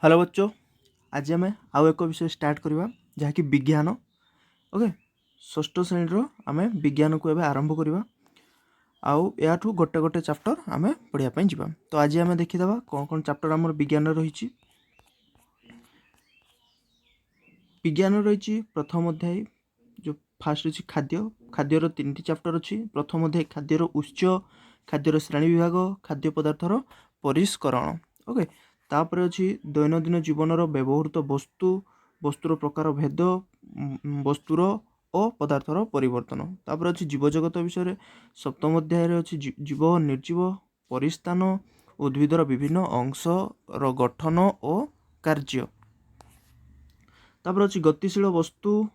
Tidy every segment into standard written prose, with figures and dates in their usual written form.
Hello बच्चों, आज आम आउ एक विषय स्टार्ट करवा जहाँकि विज्ञान। ओके, षष्ठ श्रेणी आम विज्ञान को एवं आरंभ करवा आउ याठू गोटे गोटे चैप्टर आम पढ़ाई जावा। तो आज आम देखीदा कौन कौन चैप्टर आम विज्ञान रही। विज्ञान रही प्रथम अध्याय जो फास्ट रही खाद्य। खाद्यर 3टी चैप्टर अच्छी। प्रथम अध्याय खाद्यर उच्च, खाद्यर श्रेणी विभाग, खाद्य पदार्थर परिष्करण। ओके, तापर अच्छी दैनंदिन जीवनर व्यवहृत वस्तु, वस्तुर प्रकार भेद, वस्तुर और पदार्थर परिवर्तन। तापर अच्छी जीवजगत विषय सप्तम अध्याय अच्छी जीव निर्जीव परिस्थान, उद्भिदर विभिन्न अंशर गठन और कार्य। तापर अच्छी गतिशील वस्तु,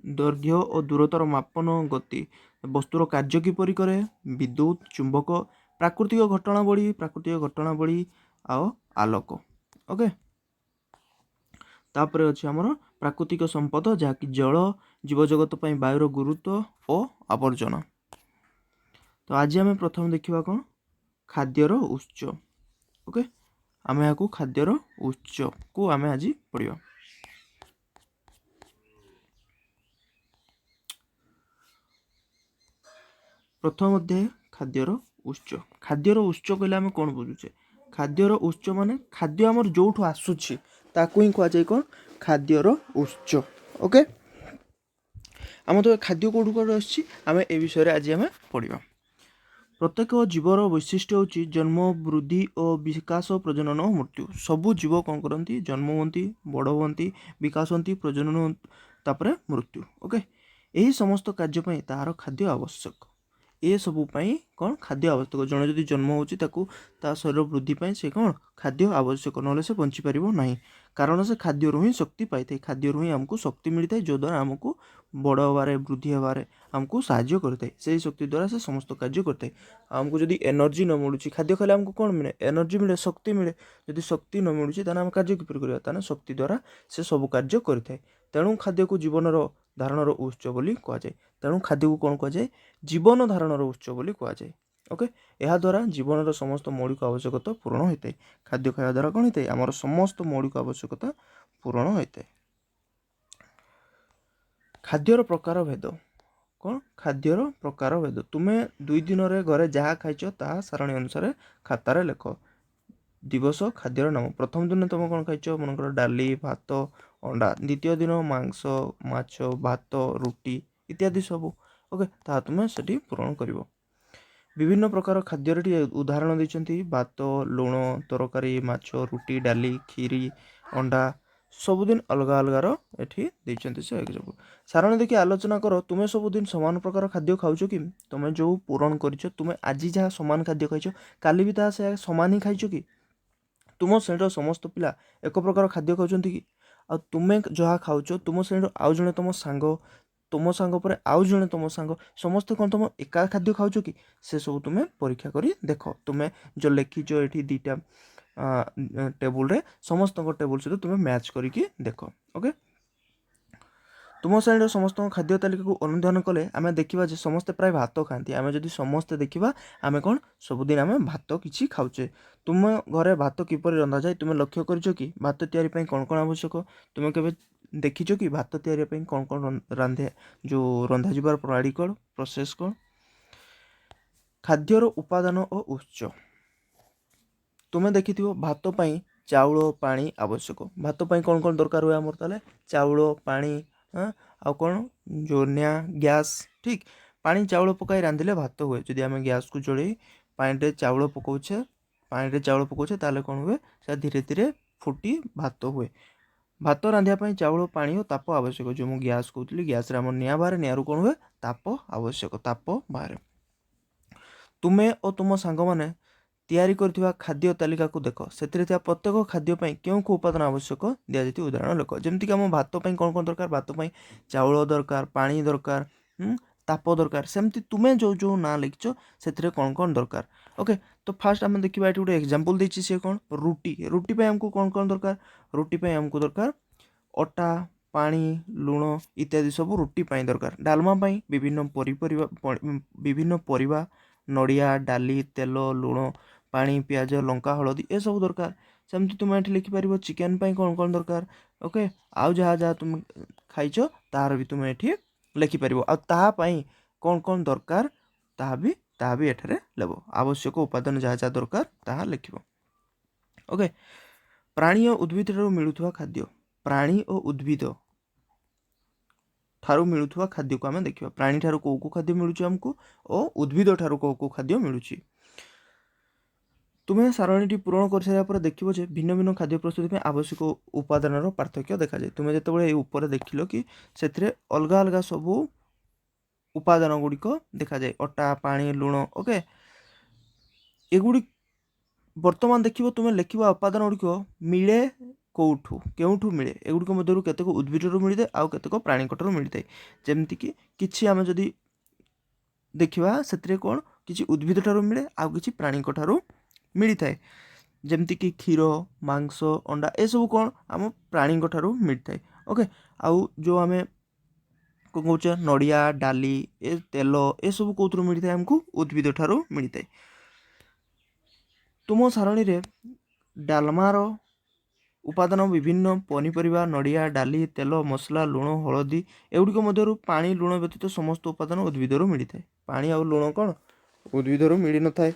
दैर्घ्य और दूरतर मापन, गति वस्तुर कार्य किपरि करे, विद्युत चुंबक, प्राकृतिक घटनावली आओ आलोक। ओके, तापर अच्छी आमर प्राकृतिक संपद जहाँकि जल, जीवजगत पर वायुर गुरुत्व और आवर्जना। तो आज आम प्रथम देखा कौन खाद्यर उच्च। ओके, आम यहाँ खाद्यर उच्च को आम आज पढ़ा। प्रथम अध्याय खाद्यर उच्च। खाद्यर उच्च कहले आम कौन बुझुचे? खाद्यर उच्च माने खाद्य आमर जोठू आसुची ताकू ही कहुए कौन खाद्यर उच्च। ओके, आम तो खाद्य कौटू कौटू आसुची आम ए विषय आज आम पढ़ा। प्रत्येक जीवर वैशिष्ट्य होची जन्म, वृद्धि और विकास, प्रजनन और मृत्यु। सबू जीव कौन करती? जन्म होती, बड़ होती, विकास होती, प्रजनन तापर मृत्यु। ओके, यही समस्त कार्य तार खाद्य आवश्यक। ए सबू कौन खाद्य आवश्यक। जड़े जदि जन्म होची ताकू ता शरीर वृद्धि से कौन खाद्य आवश्यक, ना से बंची पार ना, कारण से खाद्य ही शक्ति पाई थे। खाद्य ही आमको शक्ति मिलता है जो द्वारा आमको बड़ हबारे, वृद्धि हबारे आमको साहाय्य करते। से शक्ति द्वारा से समस्त कार्य करते। आमको जदि एनर्जी न मिलूँ, खाद्य खाले आमको कौन मिले? एनर्जी मिले, शक्ति मिले। जदि शक्ति न मिलूँ ताने आम कार्य किपर करवा? शक्ति द्वारा से सब कार्य करते। तेणु खाद्य को जीवनर धारणर उत्स बोली कहुए। तेणु खाद्य को कौन कहुए? जीवन धारणर उत्स बोली कहुए। ओके, यह द्वारा जीवन समस्त मौलिक आवश्यकता पूरण होता है। खाद्य खावा द्वारा कौन होता है? आमर समस्त मौलिक आवश्यकता पूरण होता है। खाद्यर प्रकार भेद कौन? खाद्यर प्रकार भेद तुम्हें 2 दिन घरे जहाँ खाइच ता सारणी अनुसार खातार लेख। दिवस खाद्यर नाम। प्रथम दिन तुम कौन खाइच? मनकर डाली, भात, अंडा। द्वितीय दिन मांस, माछ, भात, रुटी इत्यादि सब। ओके, ता तुम्हें सेठी पूरण करिवो। विभिन्न प्रकार खाद्यर उदाहरण देते भात, लुण, तरकारी, माछ, रुटी, डाली, खीरी, अंडा सबुदिन अलग अलगार एठी देते से सब। सारण देखिए आलोचना करो, तुम्हें सबुदिन समान प्रकार खाद्य खाऊच कि? तुम्हें जो पूरण कर तुम्हें आज जहाँ समान खाद्य खाइच काली भी ता से समान ही खाइच कि? तुम श्रेणी समस्त पिला एक प्रकार खाद्य खाऊँ कि? आ तुम्हें जहाँ खाऊच तुम श्रेणी आउ जड़े तुम सांग, तुम सांग पर आउ जड़े तुम सांग समस्त कौन तुम एका खाद्य खाऊच कि? से सब तुम्हें परीक्षा करी देख। तुम्हें जो लिखिच ये 2टा टेबुल रे समस्त टेबुल सहित तुम्हें मैच करके देख। ओके, तुम श्रेणी समस्त खाद्य तालिका को अनुधान कले आम देखा समस्ते प्राय भात खाती। आम जब समस्ते देखा आम कौन सबुदिन आम भात कि खाऊचे। तुम घरे भात किपर रंधा जाए तुम्हें लक्ष्य कर कि? भात तैयारी कौन कौन आवश्यक तुम्हें केवे देखिच कि? भात तैयारी कौन कौन रांधे जो रंधा जीवार प्रणाली कौन, प्रोसेस कौन? खाद्यर उपादान और उत्स तुम्हें देखि भात पाई चाउल पानी आवश्यक। भात पाई कौन कौन दरकार हुए आमर? ताले चाउल पानी, हाँ आ कौन जो निया गैस। ठीक, पानी चाउल पकाई रांधिले भात हुए। जदि आम गैस को जोड़े पानी चाउल पकाउछे, पानी चाउल पकाउछे ताले कौन हुए? से धीरे धीरे फुटी भात हुए। भात रांधिया चाउल पानी और ताप आवश्यक। जो मुझे गैस कहती गैस आम निआ बाहर, निआरु कौन हुए? ताप आवश्यक, ताप बाहर। तुम्हें और तुम सांग मैंने तैयारी करथिबा खाद्य तालिका को देख। से प्रत्येक खाद्य क्यों को उपादान आवश्यक दिजाती उदाहरण लेख। जमीक आम भात कौन कौन दरकार? भात चाउल दरकार, पानी दरकार, ताप दरकार। सेमती तुम्हें जो जो ना लिखिच से कौन कौन दरकार। ओके, तो फास्ट आम देखा ये गोटे एग्जांपल देछि से कौन? रुटी। रुटी पे हमको कौन कौन दरकार? रुटी पे हमको दरकार अटा, पानी, लुण इत्यादि सब रुटी पाई दरकार। डालमा पाई विभिन्न परिबा, नड़िया, डाली, तेल, लुण, पानी, पियाज, लंका, हलदी ए सब दरकार। सेमती तुम ये लिखिपर चिकेन कौन कौन दरकार ओके आउ जहाँ जहाँ तुम खाइच तार भी तुम ये लिखिपर आपाई कौन कौन दरकार ता भी एठारे लेब आवश्यक उपादान जहाँ जहाँ दरकार ताहा लिखिब ओके प्राणी और उद्भिद ठारू मिलुथुवा खाद्य प्राणी और उद्भिद ठारू मिलुथुवा खाद्य को आम देखा प्राणी ठारू को खाद्य मिलूँ आमको और उद्भिद ठारू को खाद्य मिलूँ तुम्हें सारणी पूरण कर सारा देखिए जे भिन्न भिन्न खाद्य प्रस्तुति में आवश्यक उपादान पार्थक्य देखा जाए तुम्हें जिते ऊपर देखिल कि से अलग अलग सब उपादान गुड़िक देखा जाए अटा पानी लुण ओके एगुड़ी बर्तमान देखिए तुम्हें लिखा उपादान गुड़िक मिले कौठू केउठू मिले एगुड़िक मध्य केतक उद्भिद मिलता है आउ केतक प्राणीकटू मिलता है जमती कि आम जदि देखा से कौन किसी उद्भिद ठारू मिले आउ किसी प्राणीक ठारू मिलता है जमती कि क्षीर मांस अंडा ए सब कौन आम प्राणी ठारू मिलता है ओके आउ जो आम कौन कौचे नड़िया डाली ए तेल ए सब कौन मिलता है आमको उद्भिद ठारू मिलता है तुम सारणी रे डालमार उपादान विभिन्न पनीपरिया नड़िया डाली तेल मसला लुण हलदी एगुड़िक मध्य पानी लुण व्यतीत समस्त उपादान उद्भिद मिलता है पानी आउ लुण कौन उद्भिद मिल न था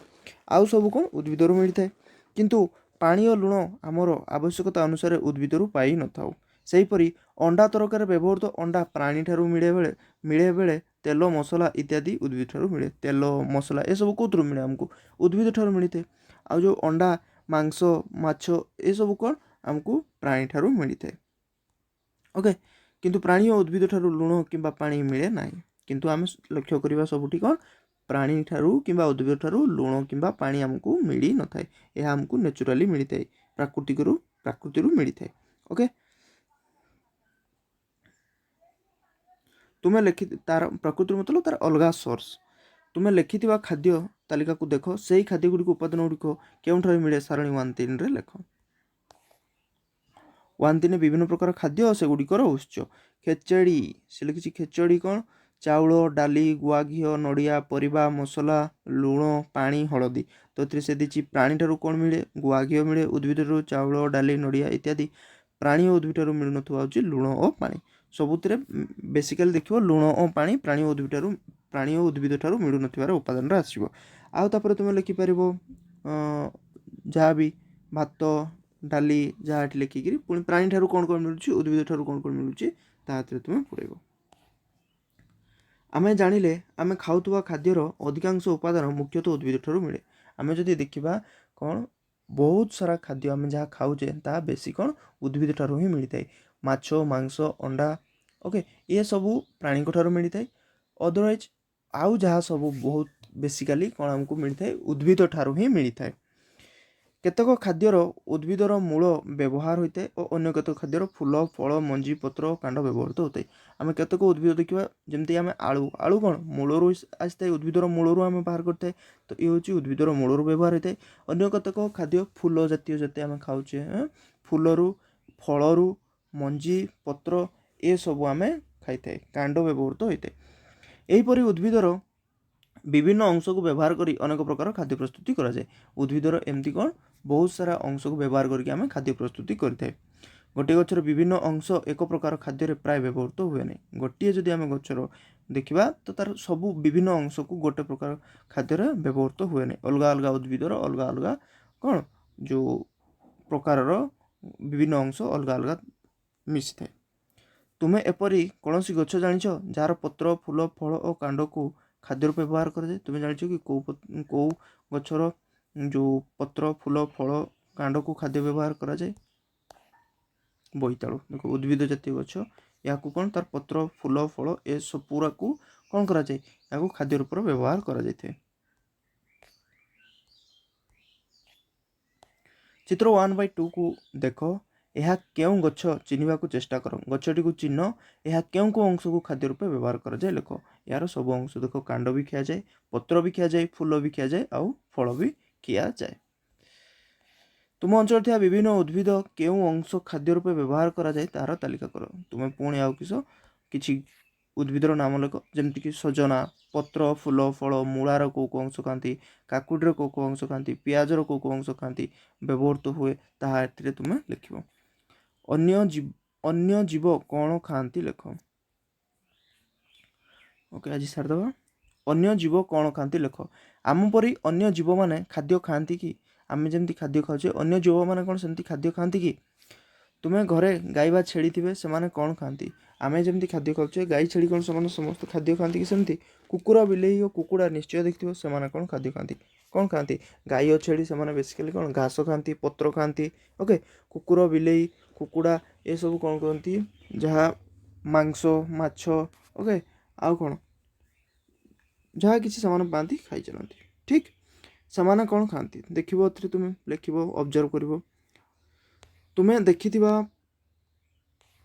आउ सब कौन उद्भिद मिलता है किंतु पानी और लुण आमर आवश्यकता अनुसार उद्भिद पाई न था सेहीपरि अंडा तरकारी व्यवहृत अंडा प्राणी ठारू मिले बेले तेल मसला इत्यादि उद्भिद ठारू मिले तेल मसला ए सब कौन मिले आमको उद्भिद ठारू मिलता है आउ जो अंडा मांस माछ ए सब कौन आमको प्राणी ठारू मिलता है ओके किंतु प्राणी और उद्भिद ठारू लुण किंबा पानी मिले ना किंतु आम लक्ष्य करवा सबुठी कौन प्राणी ठारू किंबा उद्भिद ठारू लुण किंबा पानी आमको मिली न थाए यह आमको नेचुराली मिलता है प्रकृति मिलता है ओके तुम्हें लिखि तार प्रकृति मतलब तार अलग सोर्स तुम्हें लिखि खाद्य तालिका को देख से ही खाद्य गुड़िक उपादान गुड़िक केउठार मिले सारणी 1-3 रे लेख 1-3 विभिन्न प्रकार खाद्य से गुड़िकर उत्स खेचड़ी से लिखी खेचड़ी कौन चाउल डाली गुआ घी नड़िया परिबा मसला लुण पानी हलदी तो से दी प्राणी ठारू कौन मिले गुआ घी मिले उद्भिद चाउल डाली नड़िया इत्यादि प्राणी और उद्भिद मिलू न लुण और पानी सबुतिर बेसिकाली देखिए लुण और पानी प्राणी और उद्भिद ठारू मिलू न उपादान आसो आउे तुम लिखिपर जहाँ भी भात डाली जहाँ लिखिकी पुणी प्राणी ठारू कौन कौन मिलूँ उद्भिद ठारू कौन कौन मिलूँ तातिर तुम पुरेब आम जानिले आम खाऊवा खाद्यर अधिकांश उपादान मुख्यतः उद्भिद ठारू मिले आम जदि देखा कौन बहुत सारा खाद्य आम जहाँ खाऊे ता बेसी कौन उद्भिद ठारू ही मिलता है माछ मांस अंडा ओके ये सब प्राणी ठारू मिलता है अदरवाइज आउ जहाँ सब बहुत बेसिकाली कौन आमको मिलता है उद्भिद ठारू ही मिलता है केतक खाद्यर उद्भिदर मूल व्यवहार होता है और अन्य केतक खाद्यर फूल फल मंजी पत्र कांड व्यवहृत होता है आम केतक उद्भिद देखा जमती आम आलू आलू कौन मूलर आसता है उद्भिदर मूलर आम बाहर करते हैं तो ये हूँ उद्भिदर मूलर व्यवहार होता है अन्य केतक खाद्य फूल जातीय जते आम खाऊे फूलरू फलरू मंजी पत्र ये सब आम खाई थाए कांड व्यवहृत होता है यहीपरि उद्भिदर विभिन्न अंश को व्यवहार करी अनेक प्रकार खाद्य प्रस्तुति करा जाए उद्भिदर एमती कौन बहुत सारा अंश को व्यवहार करके आम खाद्य प्रस्तुति करते गोटे गचर विभिन्न अंश एक प्रकार खाद्य प्राय व्यवहृत हुए नहीं गोटे जदि आम गचर देखा तो तार सब विभिन्न अंश को गोटे प्रकार खाद्य व्यवहृत हुए नहीं अलग अलग उद्भिदर अलग अलग कौन जो प्रकार विभिन्न अंश अलग अलग मिसी थाए तुम्हें एपरी कौन गछ जान जार पत्र फूल फल और कांड को खाद्य रूप व्यवहार कराए तुम्हें जान कि कौ गचर जो पत्र फूल फल कांड को खाद्य व्यवहार करा जाए बोईतालु देखो उद्भिद जातीय गछ या कौन तार पत्र फूल फल ए सब पूरा को कौन करा जाए या खाद्य रूप व्यवहार करा जाए चित्र 1/2 को देख यह क्यों गछ चिन्हवा को चेष्टा कर गछटी को चिन्ह यह क्यों को अंश को खाद्य रूप व्यवहार करा जाए लेख यार सब अंश देख कांड भी खिया जाए पत्र भी खिया जाए फूल भी खिया जाए आउ फल भी खिया जाए तुम अंचल थी विभिन्न उद्भिद क्यों अंश खाद्य रूप व्यवहार करा जाए तार तालिका कर तुम्हें पुणी आउ किस ଉଦ୍ଭିଦର ନାମ ଲେଖ, ଯେମିତିକି ସଜନା, ପତ୍ର, ଫୁଲ, ଫଳ, ମୂଳାର କୋଉ କୋଉ ଅଂଶ ଖାଆନ୍ତି, କାକୁଡ଼ିର କୋଉ କୋଉ ଅଂଶ ଖାଆନ୍ତି, ପିଆଜର କୋଉ କୋଉ ଅଂଶ ଖାଆନ୍ତି, ବ୍ୟବହୃତ ହୁଏ, ତାହା ଏଥିରେ ତୁମେ ଲେଖିବ। ଅନ୍ୟ ଜୀବ କ'ଣ ଖାଆନ୍ତି ଲେଖ। ଓକେ, ଆଜି ସାରିଦେବା। ଅନ୍ୟ ଜୀବ କ'ଣ ଖାଆନ୍ତି ଲେଖ। ଆମ ପରି ଅନ୍ୟ ଜୀବମାନେ ଖାଦ୍ୟ ଖାଆନ୍ତି କି? ଆମେ ଯେମିତି ଖାଦ୍ୟ ଖାଉଛେ, ଅନ୍ୟ ଜୀବମାନେ କ'ଣ ସେମିତି ଖାଦ୍ୟ ଖାଆନ୍ତି କି? ତୁମେ ଘରେ ଗାଈ ବା ଛେଳି ଥିବେ, ସେମାନେ କ'ଣ ଖାଆନ୍ତି? ଆମେ ଯେମିତି ଖାଦ୍ୟ ଖାଉଛେ, ଗାଈ ଛେଳି କ'ଣ ସେମାନେ ସମସ୍ତେ ଖାଦ୍ୟ ଖାଆନ୍ତି କି ସେମିତି? କୁକୁର, ବିଲେଇ ଓ କୁକୁଡ଼ା ନିଶ୍ଚୟ ଦେଖିଥିବ, ସେମାନେ କ'ଣ ଖାଦ୍ୟ ଖାଆନ୍ତି? କ'ଣ ଖାଆନ୍ତି? ଗାଈ ଓ ଛେଳି ସେମାନେ ବେସିକାଲି କ'ଣ ଘାସ ଖାଆନ୍ତି, ପତ୍ର ଖାଆନ୍ତି। ଓକେ, କୁକୁର, ବିଲେଇ, କୁକୁଡ଼ା ଏସବୁ କ'ଣ କରନ୍ତି, ଯାହା ମାଂସ, ମାଛ, ଓକେ, ଆଉ କ'ଣ ଯାହା କିଛି ସେମାନେ ପାଆନ୍ତି ଖାଇଚାଲନ୍ତି। ଠିକ୍, ସେମାନେ କ'ଣ ଖାଆନ୍ତି ଦେଖିବ, ଏଥିରେ ତୁମେ ଲେଖିବ, ଅବଜର୍ଭ କରିବ। ତୁମେ ଦେଖିଥିବା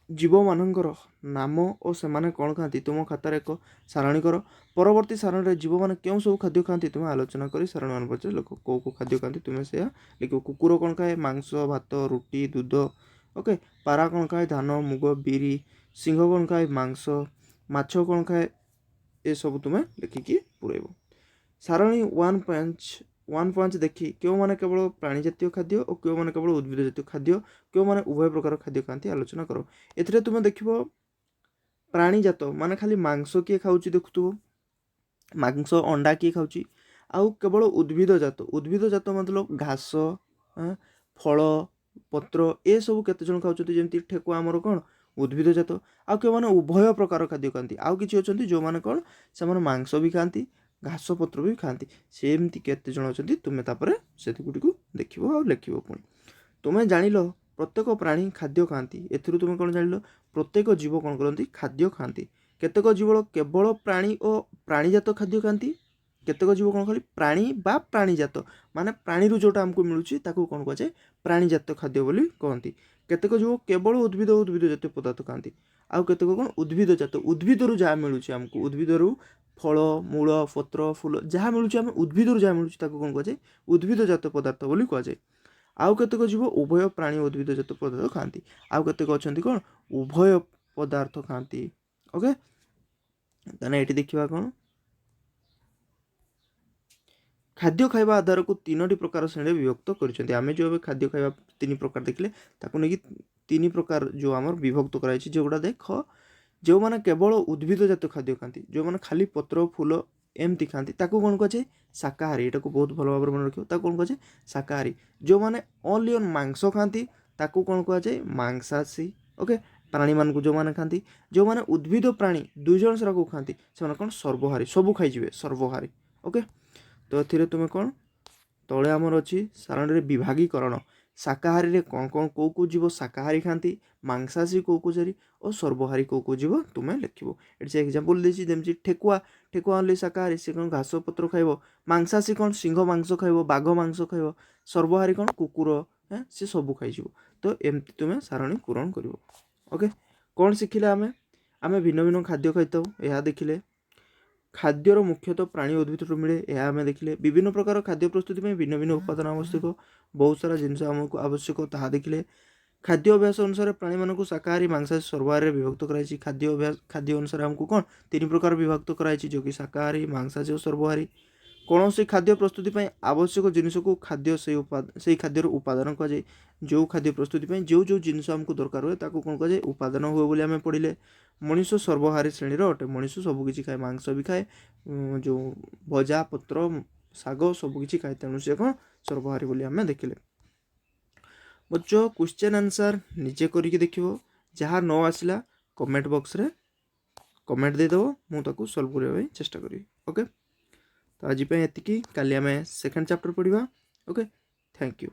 ଜୀବମାନଙ୍କର ନାମ ଓ ସେମାନେ କ'ଣ ଖାଆନ୍ତି ତୁମ ଖାତାରେ ଏକ ସାରଣୀ କର। ପରବର୍ତ୍ତୀ ସାରଣୀରେ ଜୀବମାନେ କେଉଁ ସବୁ ଖାଦ୍ୟ ଖାଆନ୍ତି ତୁମେ ଆଲୋଚନା କରି ସାରଣୀମାନ ପଛରେ ଲେଖ। କେଉଁ କେଉଁ ଖାଦ୍ୟ ଖାଆନ୍ତି ତୁମେ ସେୟା ଲେଖିବ। କୁକୁର କ'ଣ ଖାଏ? ମାଂସ, ଭାତ, ରୁଟି, ଦୁଧ। ଓକେ, ପାରା କ'ଣ ଖାଏ? ଧାନ, ମୁଗ, ବିରି। ସିଂହ କ'ଣ ଖାଏ? ମାଂସ। ମାଛ କ'ଣ ଖାଏ? ଏସବୁ ତୁମେ ଲେଖିକି ପୁରେଇବ। ସାରଣୀ 1.1 ଦେଖି କେଉଁମାନେ କେବଳ ପ୍ରାଣୀ ଜାତୀୟ ଖାଦ୍ୟ ଓ କେଉଁମାନେ କେବଳ ଉଦ୍ଭିଦ ଜାତୀୟ ଖାଦ୍ୟ, କେଉଁମାନେ ଉଭୟ ପ୍ରକାର ଖାଦ୍ୟ ଖାଆନ୍ତି ଆଲୋଚନା କର। ଏଥିରେ ତୁମେ ଦେଖିବ ପ୍ରାଣୀଜାତ ମାନେ ଖାଲି ମାଂସ କିଏ ଖାଉଛି ଦେଖୁଥିବ, ମାଂସ ଅଣ୍ଡା କିଏ ଖାଉଛି, ଆଉ କେବଳ ଉଦ୍ଭିଦ ଜାତ ମତଲବ ଘାସ, ଫଳ, ପତ୍ର ଏସବୁ କେତେଜଣ ଖାଉଛନ୍ତି, ଯେମିତି ଠେକୁଆ ଆମର କ'ଣ ଉଦ୍ଭିଦ ଜାତ। ଆଉ କେଉଁମାନେ ଉଭୟ ପ୍ରକାର ଖାଦ୍ୟ ଖାଆନ୍ତି, ଆଉ କିଛି ଅଛନ୍ତି ଯେଉଁମାନେ କ'ଣ ସେମାନେ ମାଂସ ବି ଖାଆନ୍ତି, ଘାସ ପତ୍ର ବି ଖାଆନ୍ତି। ସେମିତି କେତେ ଜଣ ଅଛନ୍ତି ତୁମେ ତାପରେ ସେଗୁଡ଼ିକୁ ଦେଖିବ ଆଉ ଲେଖିବ। ପୁଣି ତୁମେ ଜାଣିଲ ପ୍ରତ୍ୟେକ ପ୍ରାଣୀ ଖାଦ୍ୟ ଖାଆନ୍ତି। ଏଥିରୁ ତୁମେ କ'ଣ ଜାଣିଲ? ପ୍ରତ୍ୟେକ ଜୀବ କ'ଣ କରନ୍ତି? ଖାଦ୍ୟ ଖାଆନ୍ତି। କେତେକ ଜୀବ କେବଳ ପ୍ରାଣୀ ଓ ପ୍ରାଣୀଜାତ ଖାଦ୍ୟ ଖାଆନ୍ତି, କେତେକ ଜୀବ କ'ଣ ଖାଲି ପ୍ରାଣୀ ବା ପ୍ରାଣୀଜାତ ମାନେ ପ୍ରାଣୀରୁ ଯେଉଁଟା ଆମକୁ ମିଳୁଛି ତାକୁ କ'ଣ କୁହାଯାଏ? ପ୍ରାଣୀଜାତ ଖାଦ୍ୟ ବୋଲି କହନ୍ତି। କେତେକ ଜୀବ କେବଳ ଉଦ୍ଭିଦ ଜାତୀୟ ପଦାର୍ଥ ଖାଆନ୍ତି, ଆଉ କେତେକ କ'ଣ ଉଦ୍ଭିଦଜାତ, ଉଦ୍ଭିଦରୁ ଯାହା ମିଳୁଛି ଆମକୁ, ଉଦ୍ଭିଦରୁ ଫଳ, ମୂଳ, ପତ୍ର, ଫୁଲ ଯାହା ମିଳୁଛି ଆମେ ଉଦ୍ଭିଦରୁ ଯାହା ମିଳୁଛି ତାକୁ କ'ଣ କୁହାଯାଏ? ଉଦ୍ଭିଦଜାତ ପଦାର୍ଥ ବୋଲି କୁହାଯାଏ। ଆଉ କେତେକ ଜୀବ ଉଭୟ ପ୍ରାଣୀ ଓ ଉଦ୍ଭିଦଜାତ ପଦାର୍ଥ ଖାଆନ୍ତି, ଆଉ କେତେକ ଅଛନ୍ତି କ'ଣ ଉଭୟ ପଦାର୍ଥ ଖାଆନ୍ତି। ଓକେ, ତାହେଲେ ଏଠି ଦେଖିବା କ'ଣ ଖାଦ୍ୟ ଖାଇବା ଆଧାରକୁ 3ଟି ପ୍ରକାର ଶ୍ରେଣୀରେ ବିଭକ୍ତ କରିଛନ୍ତି। ଆମେ ଯେଉଁ ଏବେ ଖାଦ୍ୟ ଖାଇବା 3 ପ୍ରକାର ଦେଖିଲେ, ତାକୁ ନେଇକି 3 ପ୍ରକାର ଯେଉଁ ଆମର ବିଭକ୍ତ କରାଯାଇଛି, ଯେଉଁଗୁଡ଼ା ଦେଖ, ଯେଉଁମାନେ କେବଳ ଉଦ୍ଭିଦଜାତ ଖାଦ୍ୟ ଖାଆନ୍ତି, ଯେଉଁମାନେ ଖାଲି ପତ୍ର, ଫୁଲ ଏମିତି ଖାଆନ୍ତି, ତାକୁ କ'ଣ କୁହାଯାଏ? ଶାକାହାରୀ। ଏଟାକୁ ବହୁତ ଭଲ ଭାବରେ ମନେ ରଖିବ, ତାକୁ କ'ଣ କୁହାଯାଏ? ଶାକାହାରୀ। ଯେଉଁମାନେ ଓନ୍ଲି ଅନ୍ ମାଂସ ଖାଆନ୍ତି, ତାକୁ କ'ଣ କୁହାଯାଏ? ମାଂସାଶୀ। ଓକେ, ପ୍ରାଣୀମାନଙ୍କୁ ଯେଉଁମାନେ ଖାଆନ୍ତି, ଯେଉଁମାନେ ଉଦ୍ଭିଦ ପ୍ରାଣୀ ଦୁଇ ଜଣ ସେଟାକୁ ଖାଆନ୍ତି, ସେମାନେ କ'ଣ ସର୍ବହାରୀ, ସବୁ ଖାଇଯିବେ, ସର୍ବହାରୀ। ଓକେ, ତ ଏଥିରେ ତୁମେ କ'ଣ ତଳେ ଆମର ଅଛି ସାରଣୀରେ ବିଭାଗୀକରଣ। ଶାକାହାରୀରେ କ'ଣ କ'ଣ କେଉଁ କେଉଁ ଜୀବ ଶାକାହାରୀ ଖାଆନ୍ତି, ମାଂସାଶୀ କେଉଁ କେଉଁ ଜୀବ ଓ ସର୍ବହାରୀ କେଉଁ କେଉଁ ଜୀବ ତୁମେ ଲେଖିବ। ଏଠି ସେ ଏକ୍ଜାମ୍ପଲ୍ ଦେଇଛି, ଯେମିତି ଠେକୁଆ ଓନ୍ଲି ଶାକାହାରୀ, ସେ କ'ଣ ଘାସ ପତ୍ର ଖାଇବ। ମାଂସାଶୀ କ'ଣ ସିଂହ ମାଂସ ଖାଇବ, ବାଘ ମାଂସ ଖାଇବ। ସର୍ବହାରୀ କ'ଣ କୁକୁର, ସେ ସବୁ ଖାଇଯିବ। ତ ଏମିତି ତୁମେ ସାରଣୀ ପୂରଣ କରିବ। ଓକେ, କ'ଣ ଶିଖିଲେ ଆମେ ଭିନ୍ନ ଭିନ୍ନ ଖାଦ୍ୟ ଖାଇଥାଉ, ଏହା ଦେଖିଲେ। ଖାଦ୍ୟର ମୁଖ୍ୟତଃ ପ୍ରାଣୀ ଉଦ୍ଭିଦରୁ ମିଳେ, ଏହା ଆମେ ଦେଖିଲେ। ବିଭିନ୍ନ ପ୍ରକାର ଖାଦ୍ୟ ପ୍ରସ୍ତୁତି ପାଇଁ ଭିନ୍ନ ଭିନ୍ନ ଉପାଦାନ ଆବଶ୍ୟକ, ବହୁତ ସାରା ଜିନିଷ ଆମକୁ ଆବଶ୍ୟକ, ତାହା ଦେଖିଲେ। ଖାଦ୍ୟ ଅଭ୍ୟାସ ଅନୁସାରେ ପ୍ରାଣୀମାନଙ୍କୁ ଶାକାହାରୀ, ମାଂସାଶୀ, ସର୍ବହାରୀରେ ବିଭକ୍ତ କରାଯାଇଛି। ଖାଦ୍ୟ ଅନୁସାରେ ଆମକୁ କ'ଣ 3 ପ୍ରକାର ବିଭକ୍ତ କରାଯାଇଛି, ଯେଉଁକି ଶାକାହାରୀ, ମାଂସାଶୀ ଓ ସର୍ବହାରୀ। କୌଣସି ଖାଦ୍ୟ ପ୍ରସ୍ତୁତି ପାଇଁ ଆବଶ୍ୟକ ଜିନିଷକୁ ସେଇ ଖାଦ୍ୟର ଉପାଦାନ କୁହାଯାଏ। ଯେଉଁ ଖାଦ୍ୟ ପ୍ରସ୍ତୁତି ପାଇଁ ଯେଉଁ ଜିନିଷ ଆମକୁ ଦରକାର ହୁଏ ତାକୁ କ'ଣ କୁହାଯାଏ? ଉପାଦାନ ହୁଏ ବୋଲି ଆମେ ପଢ଼ିଲେ। ମଣିଷ ସର୍ବହାରୀ ଶ୍ରେଣୀର ଅଟେ, ମଣିଷ ସବୁକିଛି ଖାଏ, ମାଂସ ବି ଖାଏ, ଯେଉଁ ଭଜା, ପତ୍ର, ଶାଗ ସବୁକିଛି ଖାଏ, ତେଣୁ ସେ କ'ଣ ସର୍ବହାରୀ ବୋଲି ଆମେ ଦେଖିଲେ। ବଚ କ୍ୱେଶ୍ଚନ୍ ଆନ୍ସର୍ ନିଜେ କରିକି ଦେଖିବ, ଯାହା ନ ଆସିଲା କମେଣ୍ଟ ବକ୍ସରେ କମେଣ୍ଟ ଦେଇଦେବ, ମୁଁ ତାକୁ ସଲ୍ଭ କରିବା ପାଇଁ ଚେଷ୍ଟା କରିବି। ଓକେ, ତ ଆଜି ପାଇଁ ଏତିକି, କାଲି ଆମେ ସେକେଣ୍ଡ ଚାପ୍ଟର ପଢ଼ିବା। Okay, thank you.